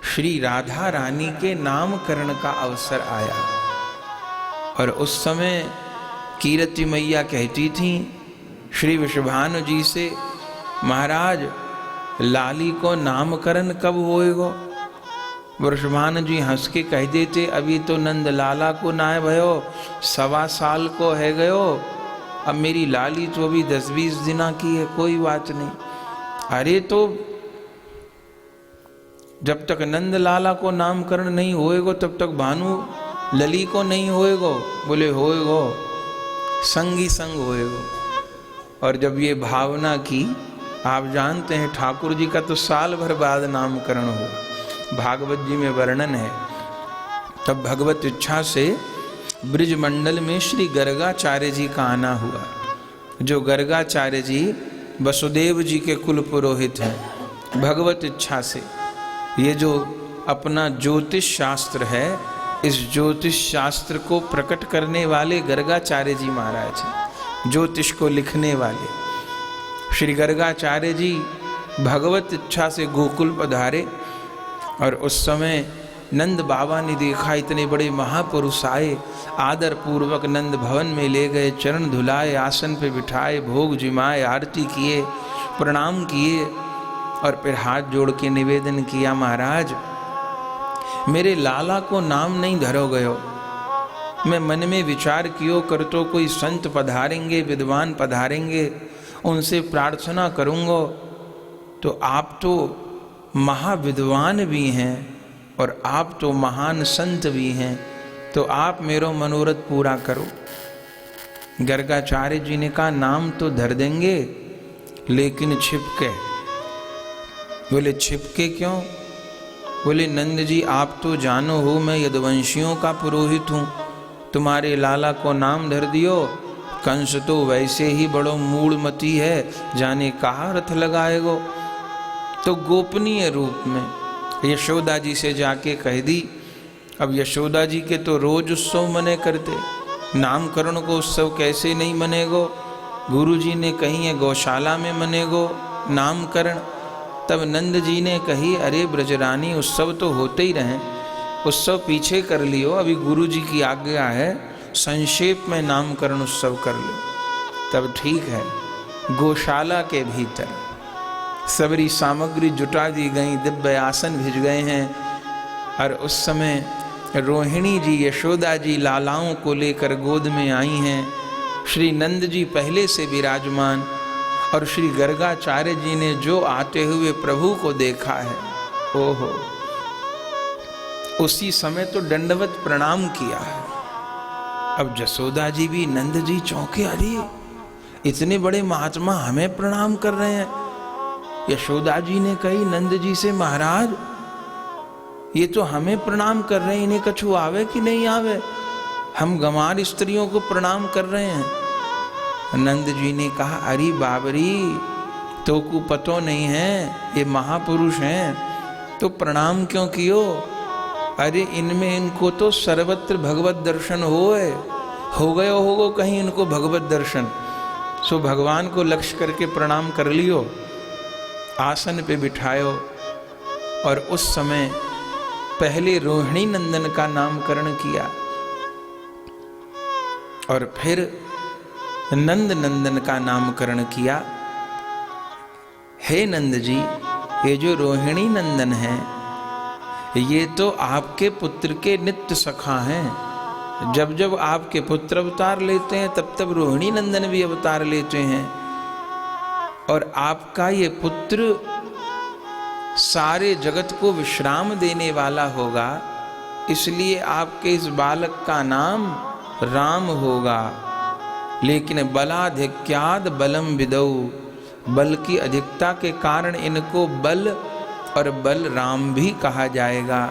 श्री राधा रानी के नामकरण का अवसर आया। और उस समय कीरति मैया कहती थी श्री वृषभानु जी से, महाराज लाली को नामकरण कब होएगो? वृषभानु जी हंस के कह देते, अभी तो नंद लाला को नाय भयो, 1.25 साल को है गयो, अब मेरी लाली तो अभी 10-20 दिना की है, कोई बात नहीं। अरे तो जब तक नंद लाला को नामकरण नहीं होएगो तब तक भानु लली को नहीं होएगो। बोले होएगो, संगी संग होएगो। और जब ये भावना की, आप जानते हैं ठाकुर जी का तो साल भर बाद नामकरण हुआ, भागवत जी में वर्णन है। तब भगवत इच्छा से ब्रिजमंडल में श्री गर्गाचार्य जी का आना हुआ, जो गर्गाचार्य जी वसुदेव जी के कुल पुरोहित हैं। भगवत इच्छा से ये जो अपना ज्योतिष शास्त्र है, इस ज्योतिष शास्त्र को प्रकट करने वाले गर्गाचार्य जी महाराज हैं, ज्योतिष को लिखने वाले श्री गर्गाचार्य जी भगवत इच्छा से गोकुल पधारे। और उस समय नंद बाबा ने देखा इतने बड़े महापुरुष आए, आदर पूर्वक नंद भवन में ले गए, चरण धुलाए, आसन पे बिठाए, भोग जिमाए, आरती किए, प्रणाम किए और फिर हाथ जोड़ के निवेदन किया, महाराज मेरे लाला को नाम नहीं धरो गयो। मैं मन में विचार कियो कर तो कोई संत पधारेंगे, विद्वान पधारेंगे, उनसे प्रार्थना करूँगा। तो आप तो महाविद्वान भी हैं और आप तो महान संत भी हैं, तो आप मेरो मनोरथ पूरा करो। गर्गाचार्य जी ने कहा नाम तो धर देंगे लेकिन छिपके। बोले छिपके क्यों? बोले नंद जी आप तो जानो हो मैं यदुवंशियों का पुरोहित हूँ, तुम्हारे लाला को नाम धर दियो। कंस तो वैसे ही बड़ो मूढ़मती है, जाने कहाँ रथ लगाएगो। तो गोपनीय रूप में यशोदा जी से जाके कह दी। अब यशोदा जी के तो रोज उत्सव मने करते, नामकरण को उत्सव कैसे नहीं मनेगो? गुरु जी ने कही है गौशाला में मनेगो नामकरण। तब नंद जी ने कही अरे ब्रजरानी उत्सव तो होते ही रहें, उत्सव पीछे कर लियो, अभी गुरु जी की आज्ञा है, संक्षेप में नामकरण उत्सव कर लो। तब ठीक है, गौशाला के भीतर सबरी सामग्री जुटा दी गई, दिव्य आसन भिज गए हैं। और उस समय रोहिणी जी यशोदा जी लालाओं को लेकर गोद में आई हैं। श्री नंद जी पहले से विराजमान और श्री गर्गाचार्य जी ने जो आते हुए प्रभु को देखा है, ओहो, उसी समय तो दंडवत प्रणाम किया है। अब जसोदा जी भी नंद जी चौंके, अरे इतने बड़े महात्मा हमें प्रणाम कर रहे हैं। यशोदा जी ने कही नंद जी से, महाराज ये तो हमें प्रणाम कर रहे हैं, इन्हें कछु आवे कि नहीं आवे? हम गंवार स्त्रियों को प्रणाम कर रहे हैं। नंद जी ने कहा अरे बाबरी तो को पतो नहीं है, ये महापुरुष हैं, तो प्रणाम क्यों कियो? अरे इनमें इनको तो सर्वत्र भगवत दर्शन हो गयो होगो कहीं इनको भगवत दर्शन। सो भगवान को लक्ष्य करके प्रणाम कर लियो, आसन पे बिठायो। और उस समय पहले रोहिणी नंदन का नामकरण किया और फिर नंद नंदन का नामकरण किया। हे नंद जी, ये जो रोहिणी नंदन है ये तो आपके पुत्र के नित्य सखा हैं। जब जब आपके पुत्र अवतार लेते हैं तब तब रोहिणी नंदन भी अवतार लेते हैं। और आपका ये पुत्र सारे जगत को विश्राम देने वाला होगा, इसलिए आपके इस बालक का नाम राम होगा। लेकिन बलाधिक्याद बलम विदौ, बल की अधिकता के कारण इनको बल और बलराम भी कहा जाएगा।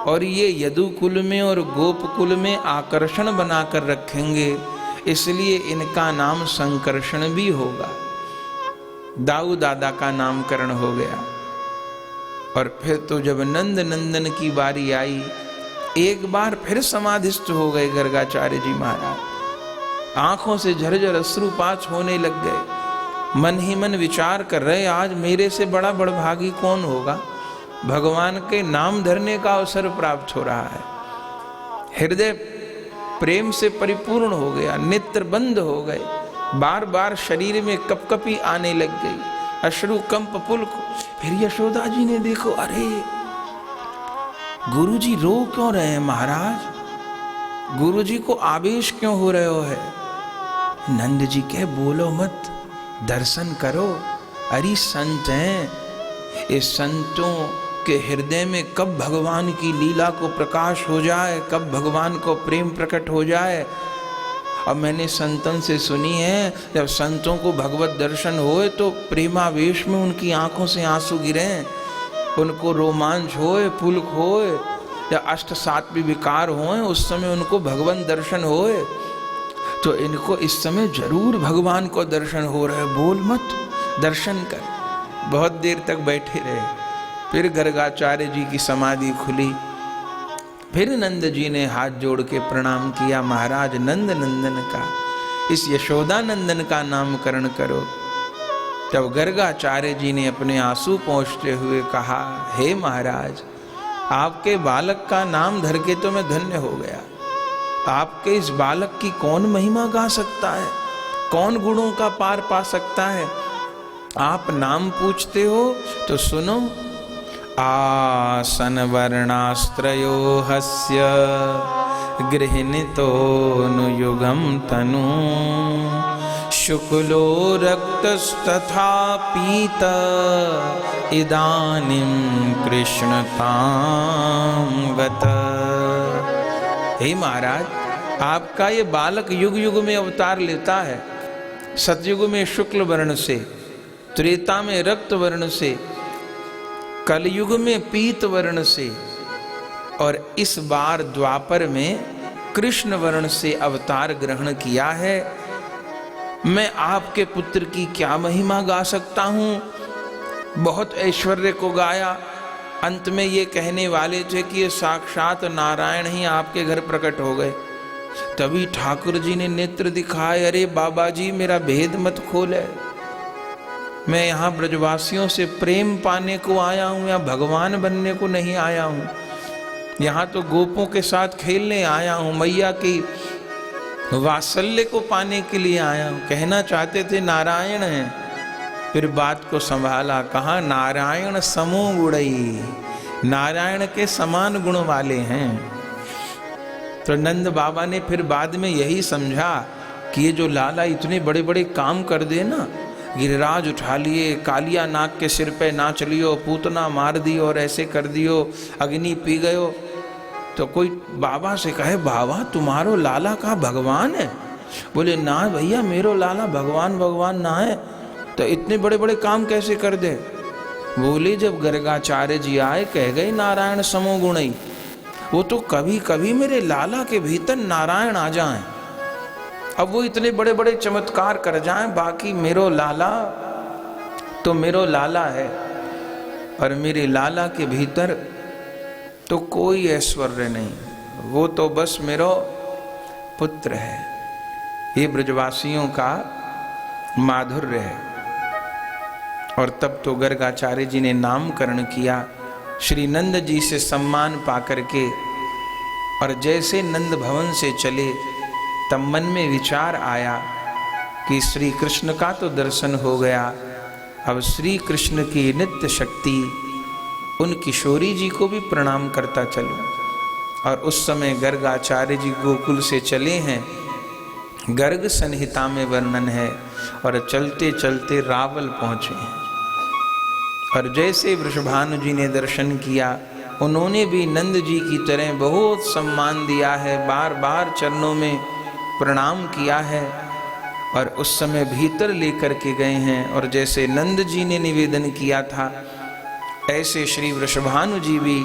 और ये यदुकुल में और गोपकुल में आकर्षण बनाकर रखेंगे, इसलिए इनका नाम संकर्षण भी होगा। दाऊ दादा का नामकरण हो गया। और फिर तो जब नंद नंदन की बारी आई, एक बार फिर समाधिस्थ हो गए गर्गाचार्य जी महाराज। आंखों से झरझर अश्रुपात होने लग गए। मन ही मन विचार कर रहे आज मेरे से बड़ा बड़भागी कौन होगा, भगवान के नाम धरने का अवसर प्राप्त हो रहा है। हृदय प्रेम से परिपूर्ण हो गया, नेत्र बंद हो गए, बार बार शरीर में कपकपी आने लग गई, अश्रु कंप पुलक। फिर यशोदा जी ने देखो, अरे गुरुजी रो क्यों रहे हैं महाराज, गुरुजी को आवेश क्यों हो रहे हो है। नंद जी कहे बोलो मत, दर्शन करो। अरे संत हैं, इस संतों के हृदय में कब भगवान की लीला को प्रकाश हो जाए, कब भगवान को प्रेम प्रकट हो जाए। अब मैंने संतन से सुनी है, जब संतों को भगवत दर्शन होए तो प्रेमावेश में उनकी आंखों से आंसू गिरे, उनको रोमांच होए, पुलक होए, या अष्ट सात्विक विकार होए, उस समय उनको भगवान दर्शन होए। तो इनको इस समय जरूर भगवान को दर्शन हो रहे, बोल मत, दर्शन कर। बहुत देर तक बैठे रहे। फिर गर्गाचार्य जी की समाधि खुली। फिर नंद जी ने हाथ जोड़ के प्रणाम किया, महाराज नंद नंदन का, इस यशोदा नंदन का नामकरण करो। तब गर्गाचार्य जी ने अपने आंसू पोंछते हुए कहा, हे महाराज, आपके बालक का नाम धर के तो मैं धन्य हो गया। आपके इस बालक की कौन महिमा गा सकता है, कौन गुणों का पार पा सकता है। आप नाम पूछते हो तो सुनो, आसन वर्णास्त्रयो हस्य गृहीतो नुयुगम तनु शुक्लो रक्तस्तथा पीत इदानीं कृष्णतां गत। हे महाराज, आपका ये बालक युग युग में अवतार लेता है। सतयुग में शुक्ल वर्ण से, त्रेता में रक्त वर्ण से, कलयुग में पीत वर्ण से, और इस बार द्वापर में कृष्ण वर्ण से अवतार ग्रहण किया है। मैं आपके पुत्र की क्या महिमा गा सकता हूँ। बहुत ऐश्वर्य को गाया, अंत में ये कहने वाले थे कि ये साक्षात नारायण ही आपके घर प्रकट हो गए। तभी ठाकुर जी ने नेत्र दिखाए, अरे बाबा जी मेरा भेद मत खोले, मैं यहाँ ब्रजवासियों से प्रेम पाने को आया हूँ या भगवान बनने को नहीं आया हूँ। यहाँ तो गोपों के साथ खेलने आया हूँ, मैया की वात्सल्य को पाने के लिए आया हूँ। कहना चाहते थे नारायण हैं, फिर बात को संभाला, कहा नारायण समो गुणई, नारायण के समान गुण वाले हैं। तो नंद बाबा ने फिर बाद में यही समझा कि ये जो लाला इतने बड़े बड़े काम कर दे ना, गिरिराज उठा लिए, कालिया नाग के सिर पे नाच लियो, पूतना मार दियो और ऐसे कर दियो, अग्नि पी गयो। तो कोई बाबा से कहे, बाबा तुम्हारो लाला का भगवान है? बोले ना भैया, मेरो लाला भगवान भगवान ना है, तो इतने बड़े बड़े काम कैसे कर दे। बोले जब गर्गाचार्य जी आए, कह गए नारायण समो गुणई, वो तो कभी कभी मेरे लाला के भीतर नारायण आ जाएं, अब वो इतने बड़े बड़े चमत्कार कर जाएं, बाकी मेरो लाला तो मेरो लाला है, और मेरे लाला के भीतर तो कोई ऐश्वर्य नहीं, वो तो बस मेरो पुत्र है। ये ब्रजवासियों का माधुर्य है। और तब तो गर्गाचार्य जी ने नामकरण किया, श्री नंद जी से सम्मान पाकर के, और जैसे नंद भवन से चले तब मन में विचार आया कि श्री कृष्ण का तो दर्शन हो गया, अब श्री कृष्ण की नित्य शक्ति उन किशोरी जी को भी प्रणाम करता चलूं। और उस समय गर्गाचार्य जी गोकुल से चले हैं, गर्ग संहिता में वर्णन है, और चलते चलते रावल पहुंचे हैं। और जैसे वृषभानु जी ने दर्शन किया, उन्होंने भी नंद जी की तरह बहुत सम्मान दिया है, बार बार चरणों में प्रणाम किया है, और उस समय भीतर लेकर के गए हैं। और जैसे नंद जी ने निवेदन किया था, ऐसे श्री वृषभानु जी भी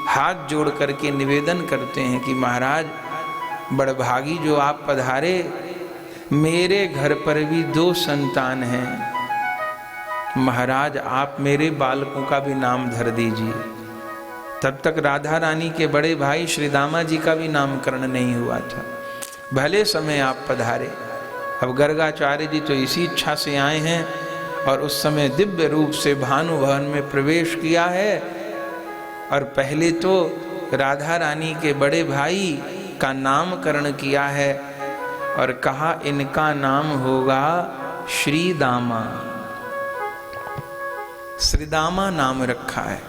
हाथ जोड़ करके निवेदन करते हैं कि महाराज बड़भागी जो आप पधारे, मेरे घर पर भी 2 संतान हैं, महाराज आप मेरे बालकों का भी नाम धर दीजिए। तब तक राधा रानी के बड़े भाई श्री दामा जी का भी नामकरण नहीं हुआ था। भले समय आप पधारे। अब गर्गाचार्य जी तो इसी इच्छा से आए हैं, और उस समय दिव्य रूप से भानु भवन में प्रवेश किया है, और पहले तो राधा रानी के बड़े भाई का नामकरण किया है और कहा इनका नाम होगा श्री दामा। श्रीदामा नाम रखा है।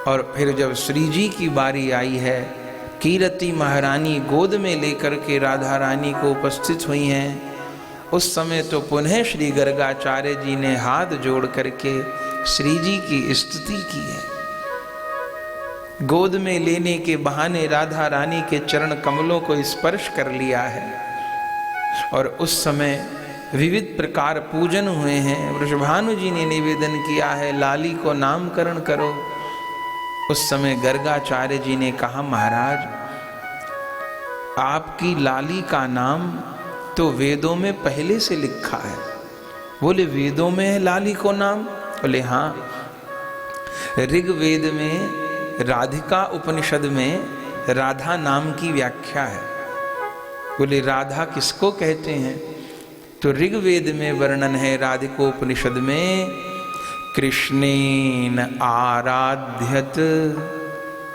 और फिर जब श्री जी की बारी आई है, कीरति महारानी गोद में लेकर के राधा रानी को उपस्थित हुई हैं, उस समय तो पुनः श्री गर्गाचार्य जी ने हाथ जोड़ करके श्री जी की स्तुति की है। गोद में लेने के बहाने राधा रानी के चरण कमलों को स्पर्श कर लिया है और उस समय विविध प्रकार पूजन हुए हैं। वृषभानु जी ने निवेदन किया है लाली को नामकरण करो। उस समय गर्गाचार्य जी ने कहा महाराज आपकी लाली का नाम तो वेदों में पहले से लिखा है। बोले वेदों में है लाली को नाम? बोले हाँ, ऋग्वेद में राधिका उपनिषद में राधा नाम की व्याख्या है। बोले राधा किसको कहते हैं? तो ऋग्वेद में वर्णन है राधिकोपनिषद में, कृष्णेन आराध्यत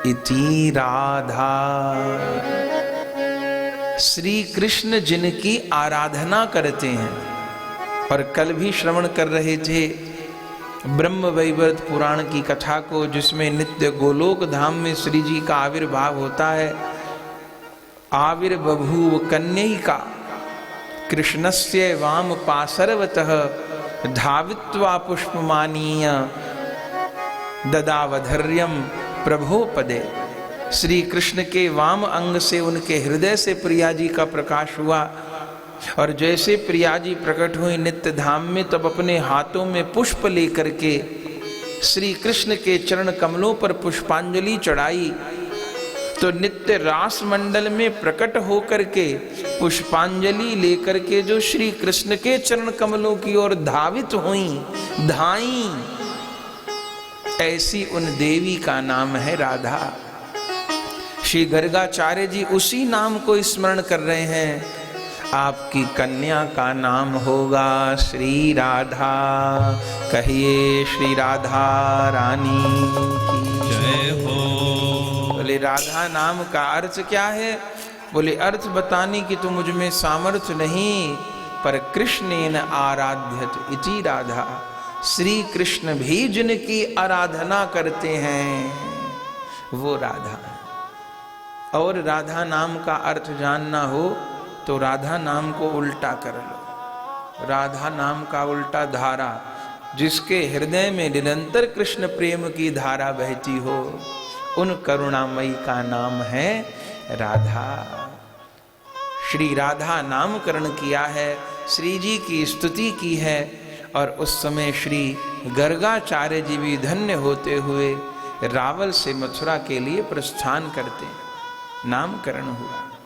इति राधा। श्री कृष्ण जिनकी आराधना करते हैं। और कल भी श्रवण कर रहे थे ब्रह्म वैवर्त पुराण की कथा को, जिसमें नित्य गोलोक धाम में श्री जी का आविर्भाव होता है। आविर्बभूव कन्यैका कृष्णस्य वाम पाशर्वतः धावित्वा पुष्पमानीय ददावधर्यम प्रभो पदे। श्री कृष्ण के वाम अंग से उनके हृदय से प्रिया जी का प्रकाश हुआ और जैसे प्रिया जी प्रकट हुई नित्य धाम में, तब अपने हाथों में पुष्प लेकर के श्री कृष्ण के चरण कमलों पर पुष्पांजलि चढ़ाई। तो नित्य रास मंडल में प्रकट होकर के पुष्पांजलि लेकर के जो श्री कृष्ण के चरण कमलों की ओर धावित हुई, धाई, ऐसी उन देवी का नाम है राधा। श्री गर्गाचार्य जी उसी नाम को स्मरण कर रहे हैं। आपकी कन्या का नाम होगा श्री राधा। कहिए श्री राधा रानी की जय हो। बोले राधा नाम का अर्थ क्या है? बोले अर्थ बताने की तो मुझ में सामर्थ्य नहीं, पर कृष्णेन आराध्यत इति राधा। श्री कृष्ण भी जिनकी आराधना करते हैं वो राधा। और राधा नाम का अर्थ जानना हो तो राधा नाम को उल्टा कर लो। राधा नाम का उल्टा धारा, जिसके हृदय में निरंतर कृष्ण प्रेम की धारा बहती हो, उन करुणामयी का नाम है राधा। श्री राधा नामकरण किया है, श्री जी की स्तुति की है। और उस समय श्री गर्गाचार्य जी भी धन्य होते हुए रावल से मथुरा के लिए प्रस्थान करते, नामकरण हुआ।